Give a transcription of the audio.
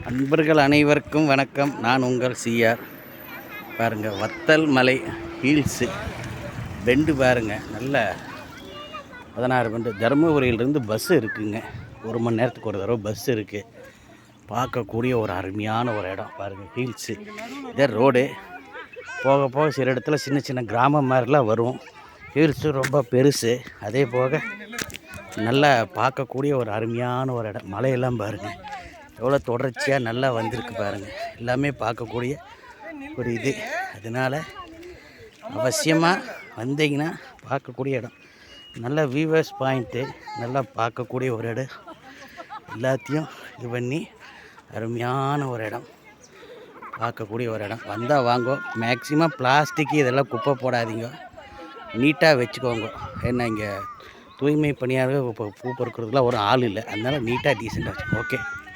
அன்பர்கள் அனைவருக்கும் வணக்கம். நான் உங்கள் சிஆர். பாருங்கள், வத்தல் மலை ஹீல்ஸு பெண்டு பாருங்கள். நல்ல 16 பெண்டு. தருமபுரியிலிருந்து பஸ்ஸு இருக்குதுங்க. 1 மணி நேரத்துக்கு ஒரு தடவை பஸ் இருக்குது. பார்க்கக்கூடிய ஒரு அருமையான ஒரு இடம் பாருங்கள், ஹீல்ஸு. இதே ரோடு போக போக சில இடத்துல சின்ன சின்ன கிராமம் மாதிரிலாம் வரும். ஹீல்ஸு ரொம்ப பெருசு. அதே போக நல்லா பார்க்கக்கூடிய ஒரு அருமையான ஒரு இடம். மலையெல்லாம் பாருங்கள் எவ்வளோ தொடர்ச்சியாக நல்லா வந்திருக்கு பாருங்கள். எல்லாமே பார்க்கக்கூடிய ஒரு இது. அதனால் அவசியமாக வந்தீங்கன்னா பார்க்கக்கூடிய இடம். நல்ல வியூவர்ஸ் பாயிண்ட்டு, நல்லா பார்க்கக்கூடிய ஒரு இடம். எல்லாத்தையும் இது பண்ணி அருமையான ஒரு இடம், பார்க்கக்கூடிய ஒரு இடம். வந்தால் வாங்கோ. மேக்ஸிமம் பிளாஸ்டிக்கு இதெல்லாம் குப்பை போடாதீங்க, நீட்டாக வச்சுக்கோங்க. ஏன்னா இங்கே தூய்மை பணியாளர்கள் இப்போ பூ பொறுக்கிறதுக்குலாம் ஒரு ஆள் இல்லை. அதனால் நீட்டாக டீசெண்டாக வச்சுக்கோங்க. ஓகே.